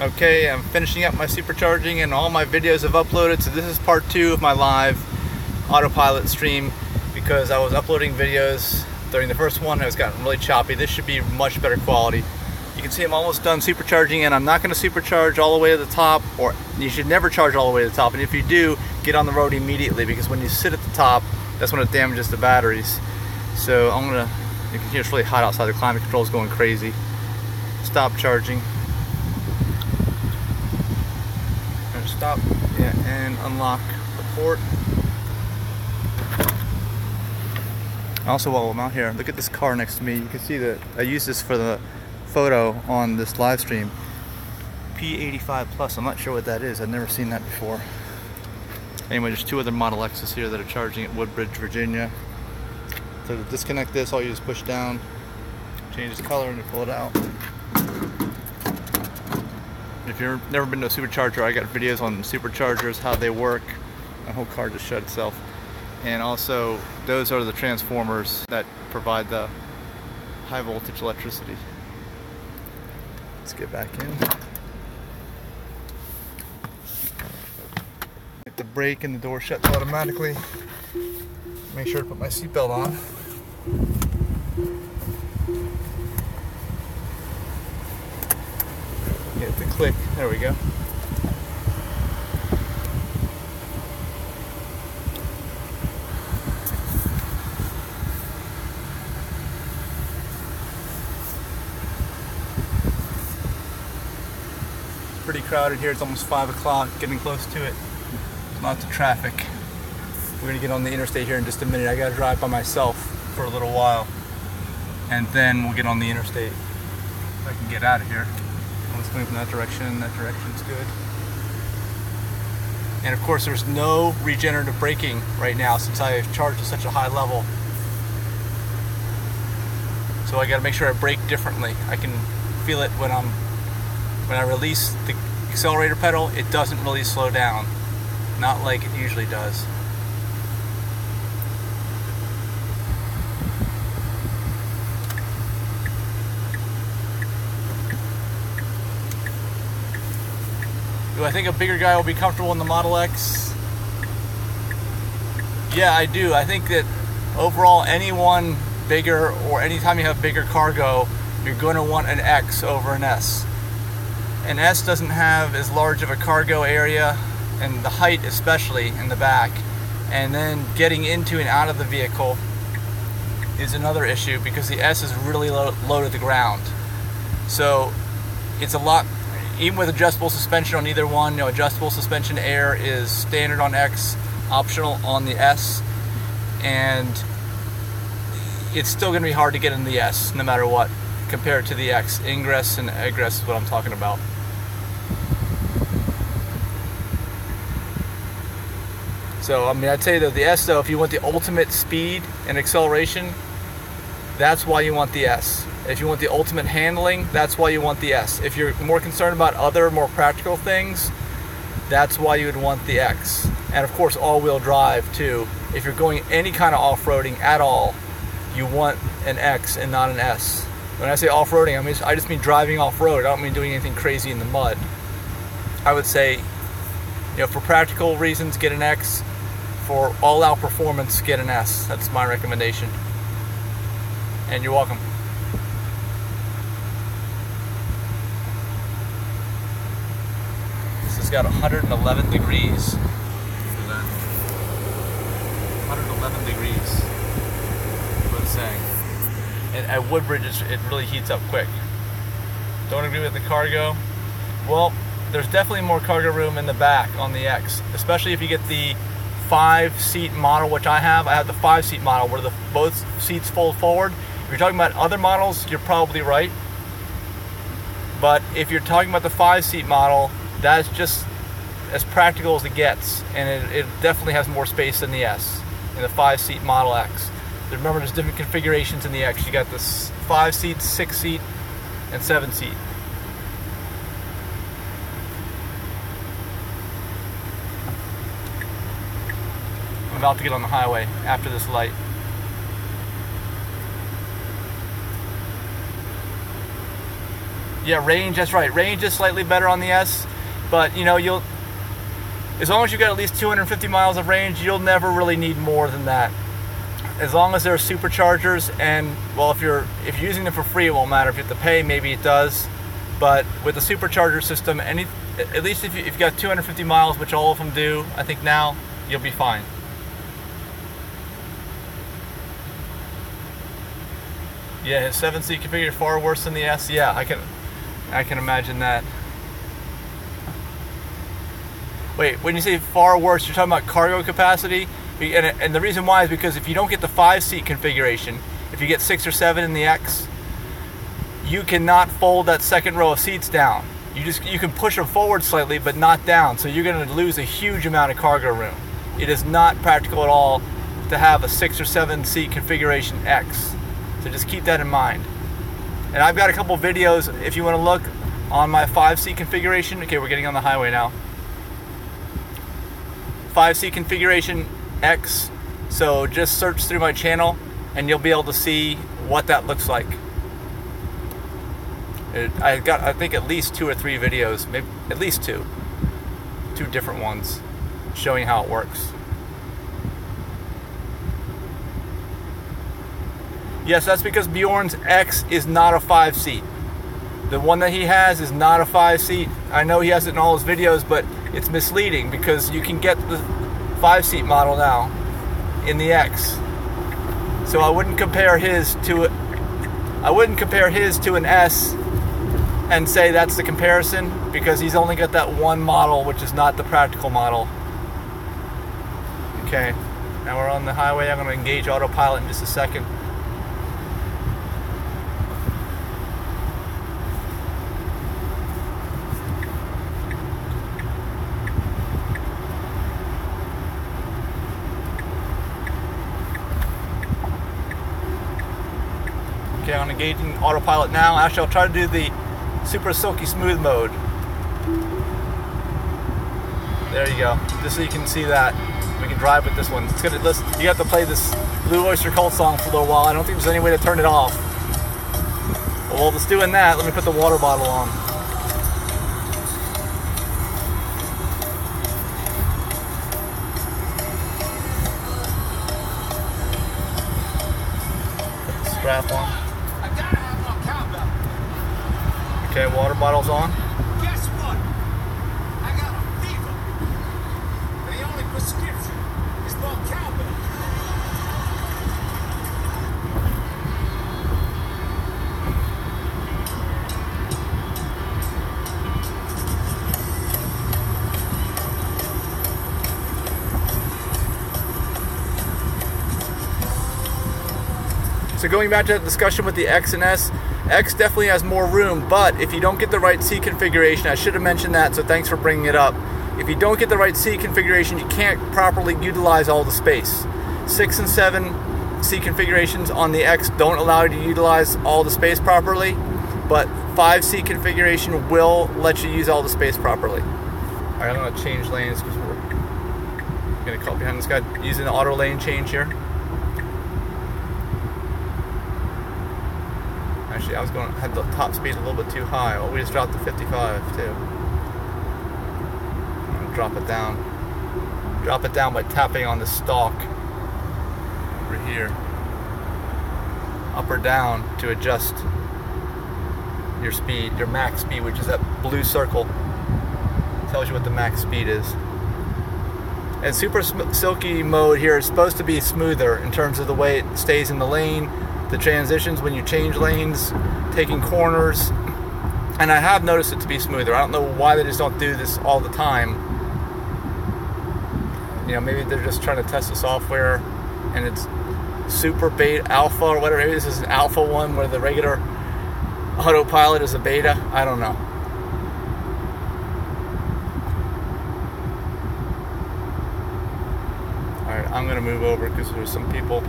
Okay, I'm finishing up my supercharging and all my videos I've uploaded, so this is part 2 of my live AutoPilot stream because I was uploading videos during the first one and it was gotten really choppy. This should be much better quality. You can see I'm almost done supercharging and I'm not going to supercharge all the way to the top, or you should never charge all the way to the top, and if you do, get on the road immediately because when you sit at the top, that's when it damages the batteries. So you can hear it's really hot outside, the climate control is going crazy. Stop charging. Stop, yeah, and unlock the port. Also, while I'm out here, look at this car next to me. You can see that I use this for the photo on this live stream. P85 Plus, I'm not sure what that is. I've never seen that before. Anyway, there's 2 other Model X's here that are charging at Woodbridge, Virginia. So to disconnect this, all you do is push down, change its color, and you pull it out. If you've never been to a supercharger, I got videos on superchargers, how they work. My whole car just shut itself. And also, those are the transformers that provide the high voltage electricity. Let's get back in. Hit the brake and the door shuts automatically. Make sure to put my seatbelt on. Hit the click, there we go. It's pretty crowded here, it's almost 5 o'clock, getting close to it. Lots of traffic. We're gonna get on the interstate here in just a minute. I gotta drive by myself for a little while, and then we'll get on the interstate. If I can get out of here. It's coming from that direction's good. And of course there's no regenerative braking right now since I've charged at such a high level. So I gotta make sure I brake differently. I can feel it when I release the accelerator pedal, it doesn't really slow down. Not like it usually does. Do I think a bigger guy will be comfortable in the Model X? Yeah, I do. I think that overall, anyone bigger, or anytime you have bigger cargo, you're going to want an X over an S. An S doesn't have as large of a cargo area, and the height especially in the back. And then getting into and out of the vehicle is another issue because the S is really low to the ground. So it's a lot. Even with adjustable suspension on either one, adjustable suspension air is standard on X, optional on the S, and it's still going to be hard to get in the S no matter what compared to the X. Ingress and egress is what I'm talking about. So, I'd say that the S, though, if you want the ultimate speed and acceleration, that's why you want the S. If you want the ultimate handling, that's why you want the S. If you're more concerned about other more practical things, that's why you would want the X. And of course, all-wheel drive too. If you're going any kind of off-roading at all, you want an X and not an S. When I say off-roading, I just mean driving off-road. I don't mean doing anything crazy in the mud. I would say, for practical reasons, get an X. For all-out performance, get an S. That's my recommendation. And you're welcome. It's got 111 degrees. 111 degrees is what it's saying. And at Woodbridge, it really heats up quick. Don't agree with the cargo? Well, there's definitely more cargo room in the back on the X, especially if you get the 5-seat model, which I have. I have the 5-seat model where both seats fold forward. If you're talking about other models, you're probably right. But if you're talking about the 5-seat model, that's just as practical as it gets, and it definitely has more space than the S in the 5-seat Model X. Remember, there's different configurations in the X. You got this 5-seat, 6-seat, and 7-seat. I'm about to get on the highway after this light. Yeah, range, that's right. Range is slightly better on the S, but you know, as long as you've got at least 250 miles of range, you'll never really need more than that. As long as there are superchargers, and well, if you're using them for free, it won't matter. If you have to pay, maybe it does. But with the supercharger system, at least if you've got 250 miles, which all of them do, I think now, you'll be fine. Yeah, his 7-seat configured far worse than the S. Yeah, I can imagine that. Wait, when you say far worse, you're talking about cargo capacity? And the reason why is because if you don't get the 5-seat configuration, if you get 6 or 7 in the X, you cannot fold that second row of seats down. You can push them forward slightly, but not down. So you're going to lose a huge amount of cargo room. It is not practical at all to have a 6 or 7 seat configuration X. So just keep that in mind. And I've got a couple videos if you want to look on my 5-seat configuration. Okay, we're getting on the highway now. 5-seat configuration X. So just search through my channel and you'll be able to see what that looks like. I got, I think, at least 2 or 3 videos, maybe at least 2 different ones showing how it works. Yes, that's because Bjorn's X is not a 5-seat. The one that he has is not a 5-seat. I know he has it in all his videos, but it's misleading because you can get the 5-seat model now in the X. So I wouldn't compare his to an S and say that's the comparison, because he's only got that one model, which is not the practical model. Okay, now we're on the highway. I'm going to engage autopilot in just a second. Okay, I'm engaging autopilot now. Actually, I'll try to do the super silky smooth mode. There you go. Just so you can see that. We can drive with this one. It's gonna, you have to play this Blue Oyster Cult song for a little while. I don't think there's any way to turn it off. Well, while it's doing that, let me put the water bottle on. Put the strap on. Okay, water bottle's on. Guess what? I got a fever. The only prescription is more cowbell. So going back to the discussion with the X and S, X definitely has more room, but if you don't get the right seat configuration, I should have mentioned that, so thanks for bringing it up. If you don't get the right seat configuration, you can't properly utilize all the space. 6 and 7 seat configurations on the X don't allow you to utilize all the space properly, but 5 seat configuration will let you use all the space properly. All right, I'm going to change lanes because we're going to cut behind this guy using the auto lane change here. Actually, had the top speed a little bit too high. Oh, we just dropped to 55 too. I'm gonna drop it down. Drop it down by tapping on the stalk over here. Up or down to adjust your speed, your max speed, which is that blue circle. Tells you what the max speed is. And super silky mode here is supposed to be smoother in terms of the way it stays in the lane, the transitions when you change lanes, taking corners, and I have noticed it to be smoother. I don't know why they just don't do this all the time. You know, maybe they're just trying to test the software and it's super beta alpha or whatever. Maybe this is an alpha one where the regular autopilot is a beta. I don't know. Alright, I'm gonna move over because there's some people.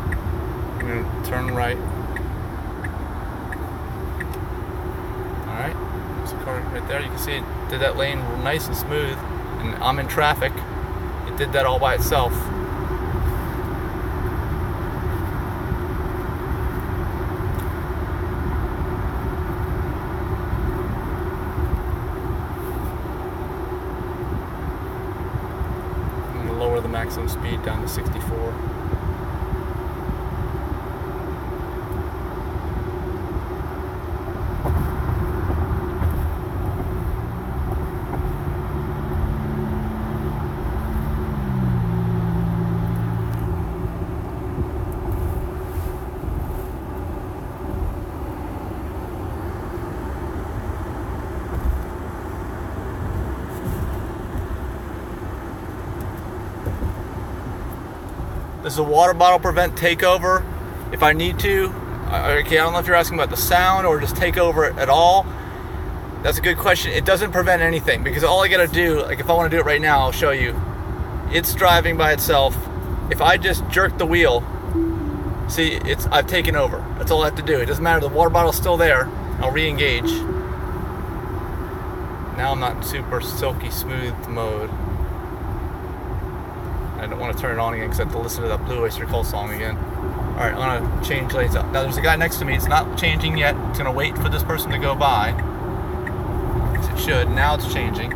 I'm going to turn right. Alright, there's a car right there. You can see it did that lane nice and smooth, and I'm in traffic. It did that all by itself. maximum speed down to 64. This is a water bottle prevent takeover if I need to. Okay, I don't know if you're asking about the sound or just takeover at all. That's a good question. It doesn't prevent anything because all I gotta do, like if I want to do it right now, I'll show you. It's driving by itself. If I just jerk the wheel, see, I've taken over. That's all I have to do. It doesn't matter. The water bottle's still there. I'll re-engage. Now I'm not in super silky smooth mode. I don't want to turn it on again because I have to listen to that Blue Oyster Cult song again. Alright, I'm going to change lanes up. Now there's a guy next to me. It's not changing yet. It's going to wait for this person to go by. Because it should. Now it's changing.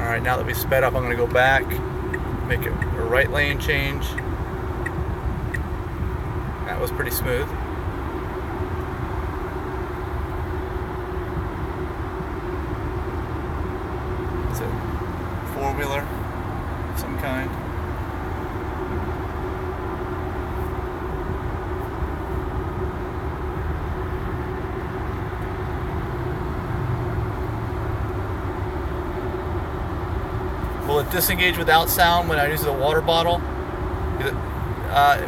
Alright, now that we sped up, I'm going to go back, make a right lane change. That was pretty smooth. It's a four-wheeler of some kind. Will it disengage without sound when I use the water bottle?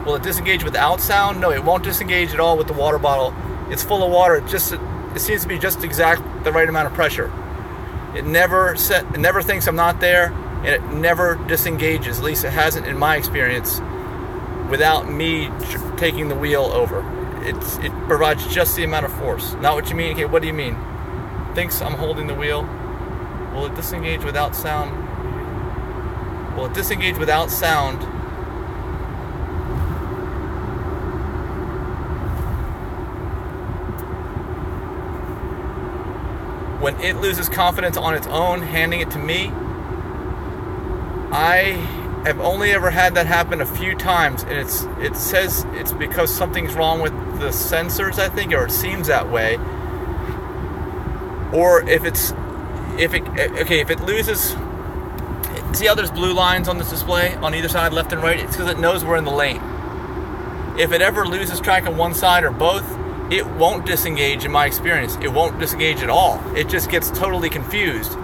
Will it disengage without sound? No, it won't disengage at all with the water bottle. It's full of water. It seems to be just exact the right amount of pressure. It never thinks I'm not there, and it never disengages. At least it hasn't in my experience. Without me taking the wheel over, it provides just the amount of force. Not what you mean. Okay, what do you mean? Thinks I'm holding the wheel. Will it disengage without sound? Will it disengage without sound? When it loses confidence on its own, handing it to me. I have only ever had that happen a few times, and it says it's because something's wrong with the sensors, I think, or it seems that way. Or if it loses. See how there's blue lines on this display on either side, left and right? It's because it knows we're in the lane. If it ever loses track of one side or both, it won't disengage in my experience. It won't disengage at all. It just gets totally confused.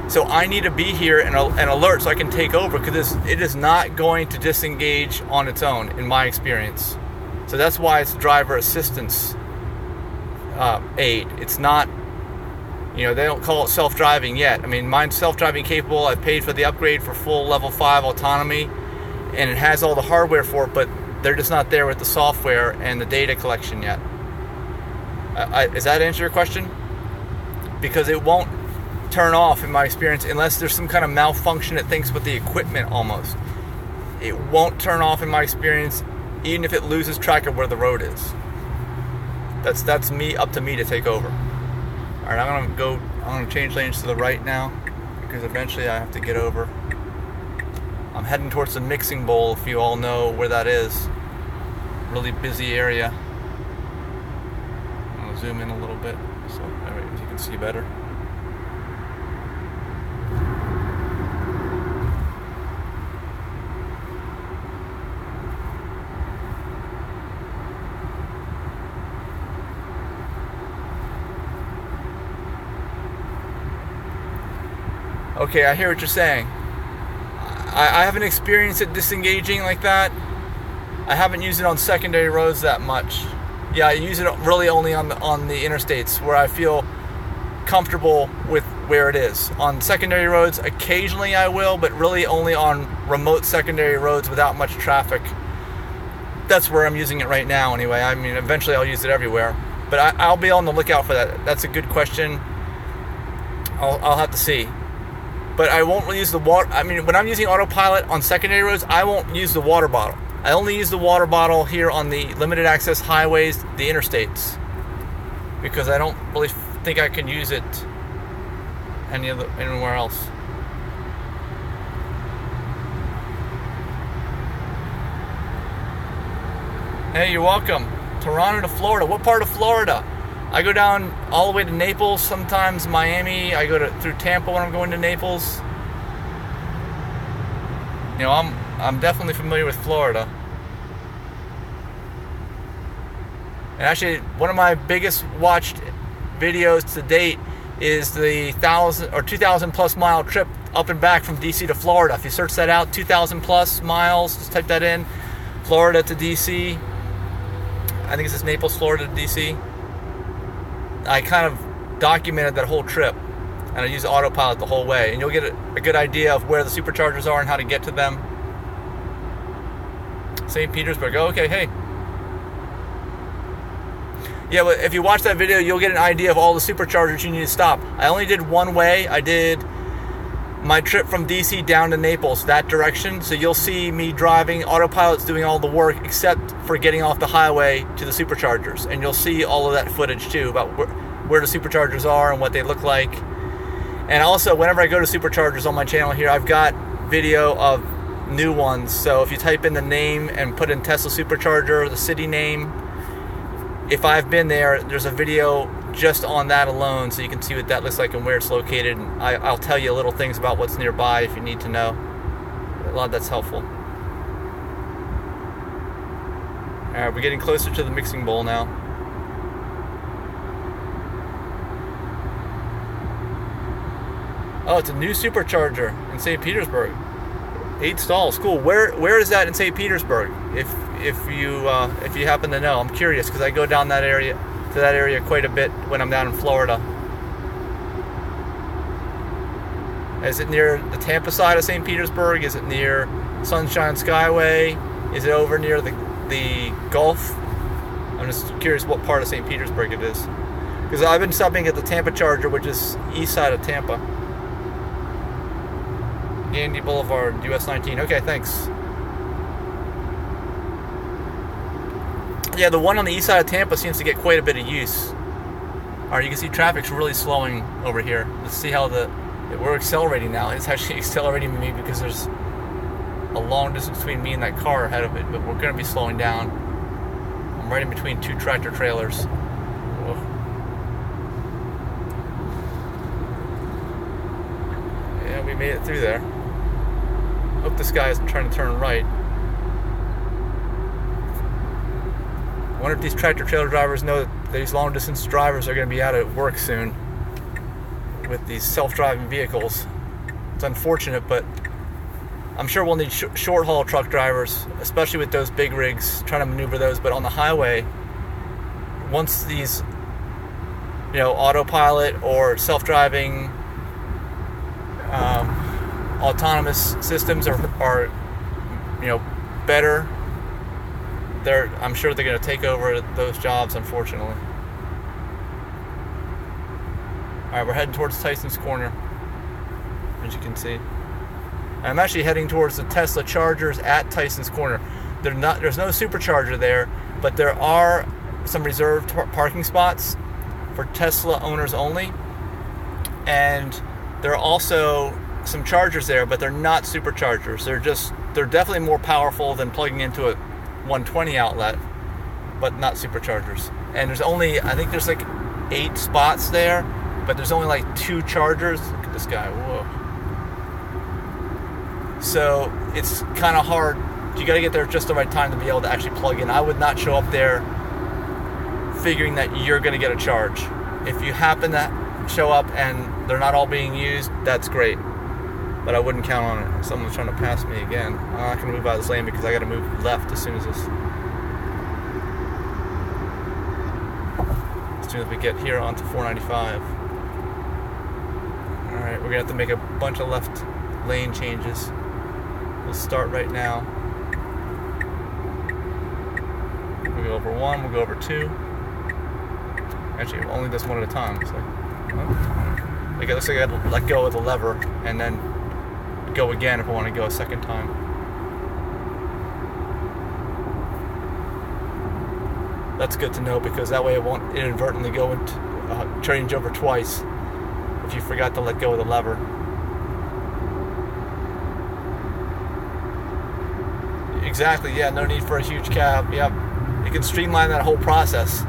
So I need to be here and alert so I can take over because it is not going to disengage on its own in my experience. So that's why it's driver assistance aid. It's not, they don't call it self-driving yet. I mean, mine's self-driving capable. I've paid for the upgrade for full level 5 autonomy, and it has all the hardware for it, but they're just not there with the software and the data collection yet. Does that answer your question? Because it won't turn off, in my experience, unless there's some kind of malfunction it thinks with the equipment almost. It won't turn off, in my experience, even if it loses track of where the road is. That's up to me to take over. Alright, I'm gonna change lanes to the right now because eventually I have to get over. I'm heading towards the mixing bowl, if you all know where that is. Really busy area. I'll zoom in a little bit so you can see better. Okay, I hear what you're saying. I haven't experienced it disengaging like that. I haven't used it on secondary roads that much. Yeah, I use it really only on the interstates where I feel comfortable with where it is. On secondary roads, occasionally I will, but really only on remote secondary roads without much traffic. That's where I'm using it right now anyway. I mean, eventually I'll use it everywhere. But I'll be on the lookout for that. That's a good question. I'll have to see. but I won't use the water. I mean, when I'm using AutoPilot on secondary roads, I won't use the water bottle. I only use the water bottle here on the limited access highways, the interstates, because I don't really think I can use it anywhere else. Hey, you're welcome. Toronto to Florida. What part of Florida? I go down all the way to Naples, sometimes Miami. I go through Tampa when I'm going to Naples. You know, I'm definitely familiar with Florida. And actually, one of my biggest watched videos to date is the 1,000 or 2,000 plus mile trip up and back from DC to Florida. If you search that out, 2,000 plus miles, just type that in, Florida to DC. I think it says Naples, Florida to DC. I kind of documented that whole trip, and I use AutoPilot the whole way, and you'll get a good idea of where the superchargers are and how to get to them. St. Petersburg. Oh, okay, hey. Yeah, but if you watch that video, you'll get an idea of all the superchargers you need to stop. I only did one way. I did my trip from DC down to Naples, that direction. So you'll see me driving. AutoPilot's doing all the work except for getting off the highway to the superchargers. And you'll see all of that footage too about where the superchargers are and what they look like. And also, whenever I go to superchargers on my channel here, I've got video of new ones. So if you type in the name and put in Tesla supercharger, the city name, if I've been there, there's a video just on that alone, so you can see what that looks like and where it's located. And I'll tell you little things about what's nearby if you need to know. A lot of that's helpful. Alright, we're getting closer to the mixing bowl now. Oh, it's a new supercharger in St. Petersburg. 8 stalls, cool. Where is that in St. Petersburg? If you happen to know, I'm curious because I go down that area quite a bit when I'm down in Florida. Is it near the Tampa side of St. Petersburg? Is it near Sunshine Skyway? Is it over near the Gulf? I'm just curious what part of St. Petersburg it is, because I've been stopping at the Tampa Charger, which is east side of Tampa. Gandy Boulevard, US 19. Okay, thanks. Yeah, the one on the east side of Tampa seems to get quite a bit of use. Alright, you can see traffic's really slowing over here. Let's see how we're accelerating now. It's actually accelerating me because there's a long distance between me and that car ahead of it, but we're going to be slowing down. I'm right in between 2 tractor trailers. Whoa. Yeah, we made it through there. Hope this guy isn't trying to turn right. I wonder if these tractor trailer drivers know that these long distance drivers are going to be out of work soon with these self-driving vehicles. It's unfortunate, but I'm sure we'll need short haul truck drivers, especially with those big rigs, trying to maneuver those. But on the highway, once these, AutoPilot or self-driving autonomous systems are better, I'm sure they're going to take over those jobs, unfortunately. Alright, we're heading towards Tyson's Corner, as you can see. And I'm actually heading towards the Tesla chargers at Tyson's Corner. There's no supercharger there, but there are some reserved parking spots for Tesla owners only. And there are also some chargers there, but they're not superchargers. They're definitely more powerful than plugging into a 120 outlet, but not superchargers. And I think there's like 8 spots there, but there's only like 2 chargers. Look at this guy, whoa. So it's kind of hard. You got to get there just the right time to be able to actually plug in. I would not show up there figuring that you're going to get a charge. If you happen to show up and they're not all being used, that's great, but I wouldn't count on it. Someone's trying to pass me again. I'm not going to move out of this lane because I got to move left as soon as we get here onto 495. Alright, we're going to have to make a bunch of left lane changes. We'll start right now. We'll go over 1, we'll go over 2. Actually, only this one at a time. So, Like it looks like I gotta let go of the lever and then go again if I want to go a second time. That's good to know, because that way it won't inadvertently go into change over twice if you forgot to let go of the lever. Exactly, yeah, no need for a huge cab. Yep, you can streamline that whole process.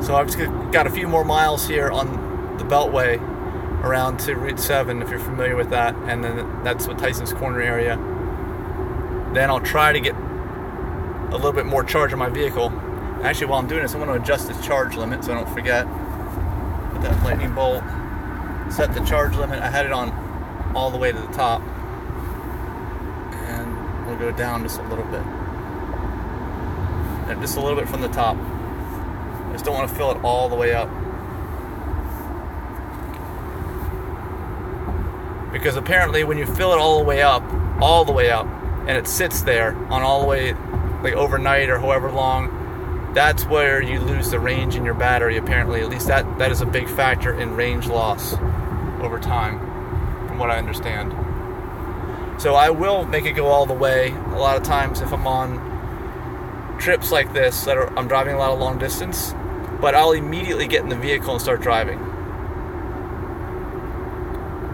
So I've just got a few more miles here on the Beltway around to Route 7, if you're familiar with that, and then that's what Tyson's Corner area. Then I'll try to get a little bit more charge on my vehicle. Actually, while I'm doing this, I'm going to adjust the charge limit so I don't forget. With that lightning bolt, set the charge limit. I had it on all the way to the top, and we'll go down just a little bit. And just a little bit from the top. I just don't want to fill it all the way up. Because apparently when you fill it all the way up, and it sits there on all the way, like overnight or however long, that's where you lose the range in your battery, apparently. At least that is a big factor in range loss over time, from what I understand. So I will make it go all the way. A lot of times if I'm on trips like this, I'm driving a lot of long distance, but I'll immediately get in the vehicle and start driving.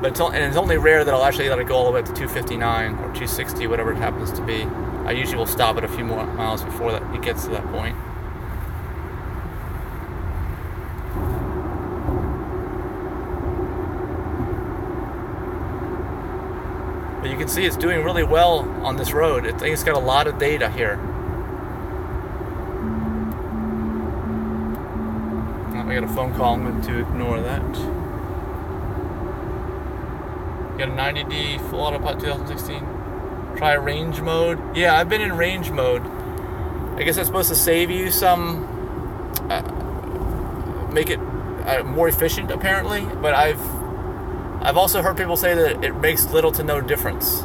But it's only rare that I'll actually let it go all the way up to 259 or 260, whatever it happens to be. I usually will stop it a few more miles before that it gets to that point. But you can see it's doing really well on this road. I think it's got a lot of data here. I got a phone call, I'm going to ignore that. Got a 90D full autopilot 2016. Try range mode. Yeah, I've been in range mode. I guess that's supposed to save you some, make it more efficient apparently. But I've also heard people say that it makes little to no difference.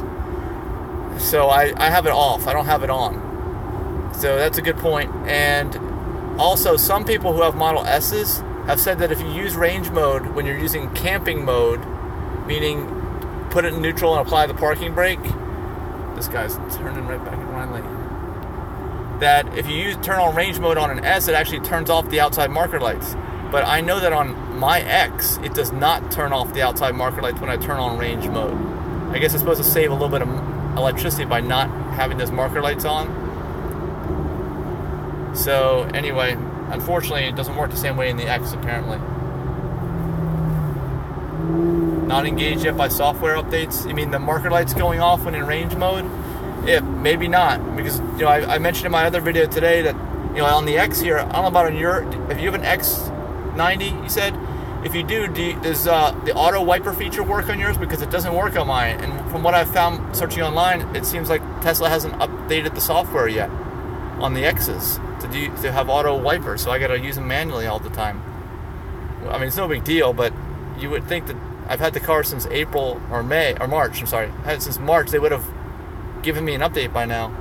So I have it off. I don't have it on. So that's a good point. And also, some people who have Model S's have said that if you use range mode when you're using camping mode, meaning put it in neutral and apply the parking brake, this guy's turning right back in my lane, that if you turn on range mode on an S, it actually turns off the outside marker lights. But I know that on my X, it does not turn off the outside marker lights when I turn on range mode. I guess it's supposed to save a little bit of electricity by not having those marker lights on. So anyway, unfortunately it doesn't work the same way in the X apparently. Not engaged yet by software updates? You mean the marker lights going off when in range mode? Yeah, maybe not, because I mentioned in my other video today that on the X here, I don't know about on your, if you have an X90, you said, if you do, does the auto wiper feature work on yours? Because it doesn't work on mine, and from what I've found searching online, it seems like Tesla hasn't updated the software yet on the X's to have auto wipers, so I gotta use them manually all the time. I mean, it's no big deal, but you would think that I've had the car since April or March. I'm sorry, I had it since March. They would have given me an update by now.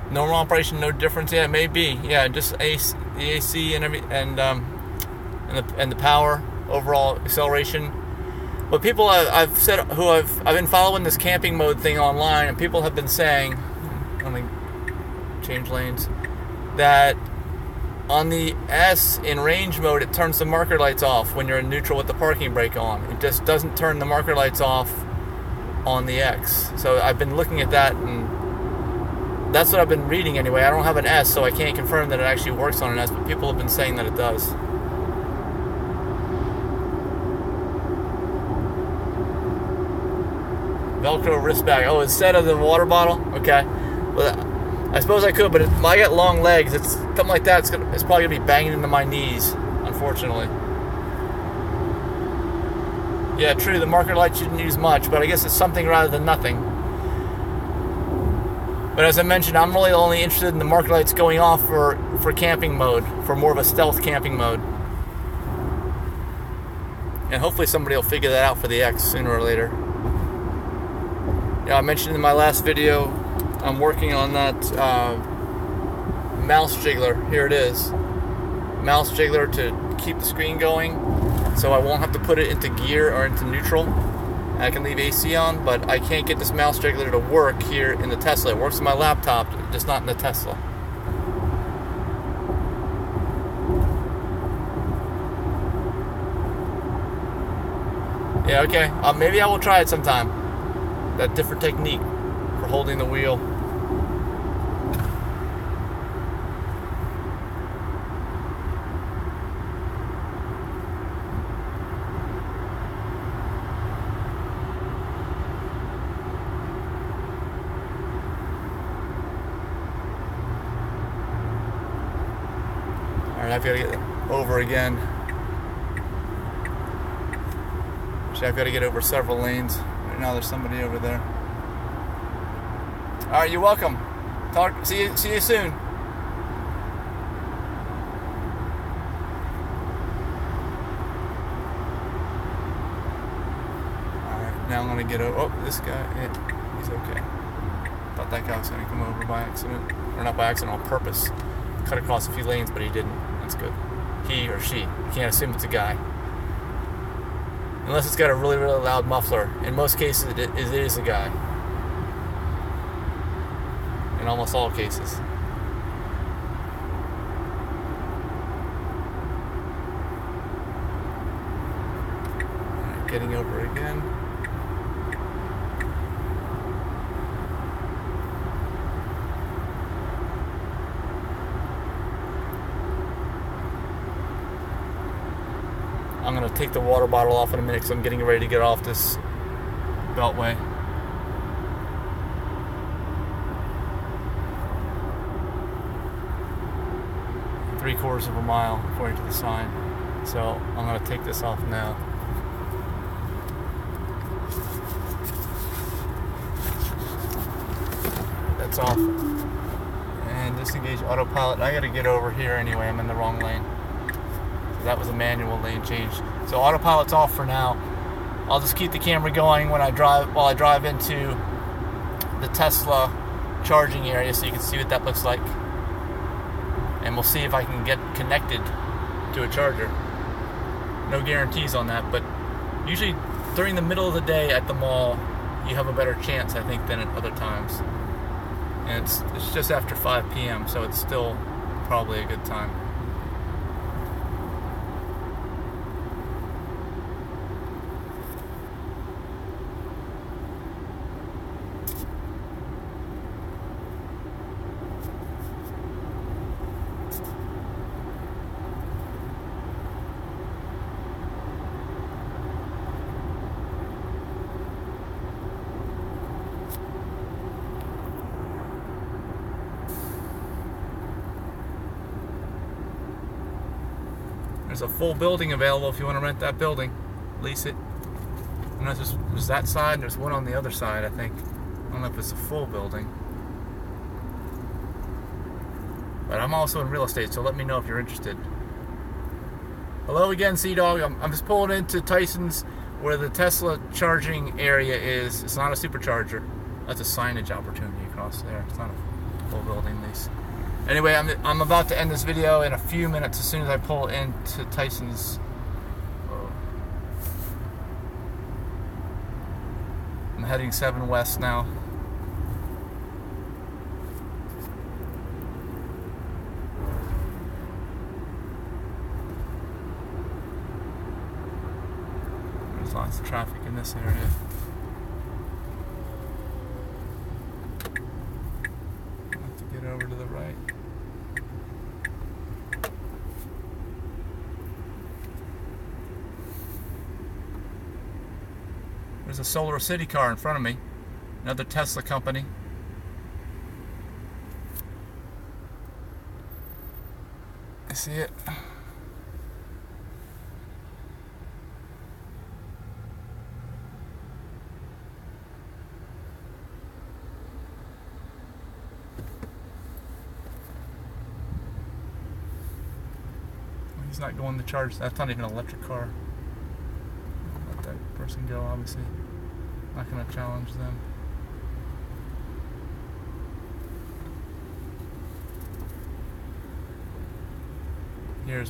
Normal operation, no difference. Yeah, it may be. Yeah, just the AC and the power, overall acceleration. But people I've said I've been following this camping mode thing online, and people have been saying, let me change lanes, that on the S in range mode it turns the marker lights off when you're in neutral with the parking brake on. It just doesn't turn the marker lights off on the X. So I've been looking at that, and that's what I've been reading anyway. I don't have an S, so I can't confirm that it actually works on an S, but people have been saying that it does. Velcro wrist bag. Oh, instead of the water bottle? Okay. Well, I suppose I could, but I got long legs. It's something like that. It's probably going to be banging into my knees, unfortunately. Yeah, true. The marker light shouldn't use much, but I guess it's something rather than nothing. But as I mentioned, I'm really only interested in the marker lights going off for camping mode, for more of a stealth camping mode. And hopefully somebody will figure that out for the X sooner or later. Yeah, I mentioned in my last video, I'm working on that mouse jiggler. Here it is. Mouse jiggler to keep the screen going, so I won't have to put it into gear or into neutral. I can leave AC on, but I can't get this mouse jiggler to work here in the Tesla. It works in my laptop, just not in the Tesla. Yeah, okay. Maybe I will try it sometime. That different technique for holding the wheel. Alright, I've got to get over again. Actually, I've got to get over several lanes. Right now there's somebody over there. Alright, you're welcome. See you soon. Alright, now I'm going to get over. Oh, this guy, yeah, he's okay. Thought that guy was going to come over by accident. Or not by accident, on purpose. Cut across a few lanes, but he didn't. That's good. He or she. You can't assume it's a guy. Unless it's got a really, really loud muffler. In most cases, it is a guy. In almost all cases. Alright, getting over again. I'm going to take the water bottle off in a minute because I'm getting ready to get off this beltway. Three-quarters of a mile according to the sign. So I'm going to take this off now. That's off. And disengage autopilot. I got to get over here anyway. I'm in the wrong lane. That was a manual lane change. So autopilot's off for now. I'll just keep the camera going while I drive into the Tesla charging area so you can see what that looks like. And we'll see if I can get connected to a charger. No guarantees on that, but usually during the middle of the day at the mall, you have a better chance, I think, than at other times. And it's just after 5 p.m., so it's still probably a good time. There's a full building available if you want to rent that building. Lease it. And there's that side, and there's one on the other side, I think. I don't know if it's a full building. But I'm also in real estate, so let me know if you're interested. Hello again, Sea Dog. I'm just pulling into Tyson's where the Tesla charging area is. It's not a supercharger. That's a signage opportunity across there. It's not a full building lease. Anyway, I'm about to end this video in a few minutes as soon as I pull into Tyson's. I'm heading 7 west now. There's lots of traffic in this area. I'll have to get over to the right. There's a Solar City car in front of me. Another Tesla company. I see it. He's not going to charge. That's not even an electric car. Let that person go, obviously. Not going to challenge them.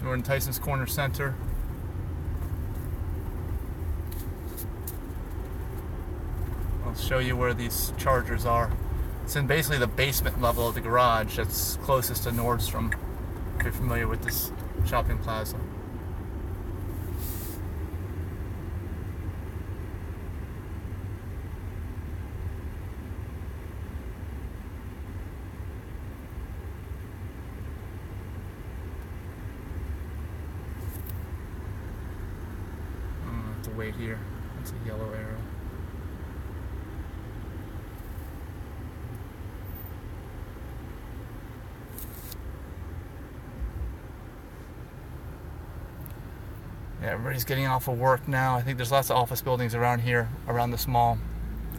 We're in Tyson's Corner Center. I'll show you where these chargers are. It's in basically the basement level of the garage that's closest to Nordstrom, if you're familiar with this shopping plaza. To wait here. That's a yellow arrow. Yeah, everybody's getting off of work now. I think there's lots of office buildings around here, around this mall.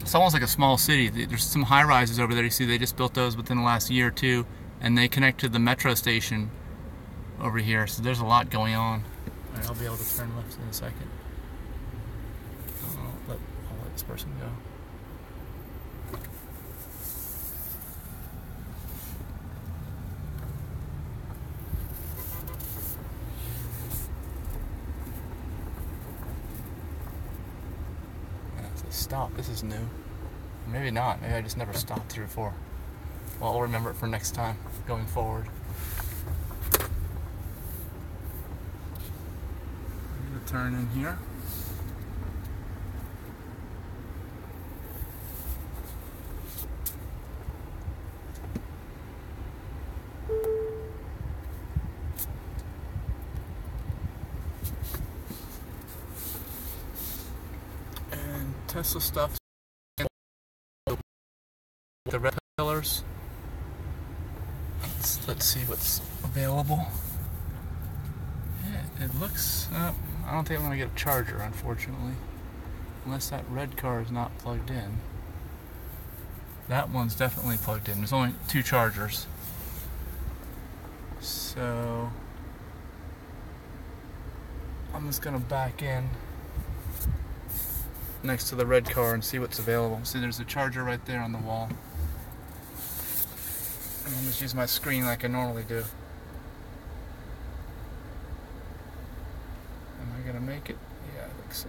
It's almost like a small city. There's some high rises over there. You see, they just built those within the last year or two, and they connect to the metro station over here. So there's a lot going on. All right, I'll be able to turn left in a second. I'll let this person go. Stop. This is new. Maybe not. Maybe I just never stopped here before. Well, I'll remember it for next time going forward. I'm going to turn in here. Tesla stuff. The red pillars. Let's see what's available. Yeah, it looks. I don't think I'm gonna get a charger, unfortunately, unless that red car is not plugged in. That one's definitely plugged in. There's only 2 chargers, so I'm just gonna back in next to the red car and see what's available. See, there's a charger right there on the wall. And I'll just use my screen like I normally do. Am I gonna make it? Yeah, I think so.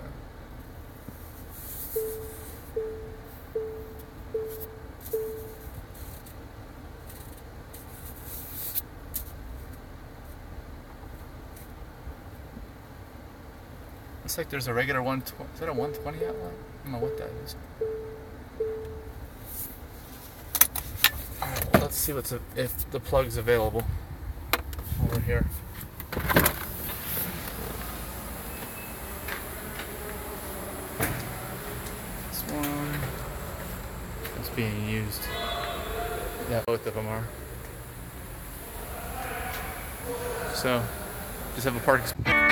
Looks like there's a regular 120. Is that a 120 outlet? I don't know what that is. Alright, well, let's see if the plug's available over here. This one is being used. Yeah, both of them are. So, just have a parking space.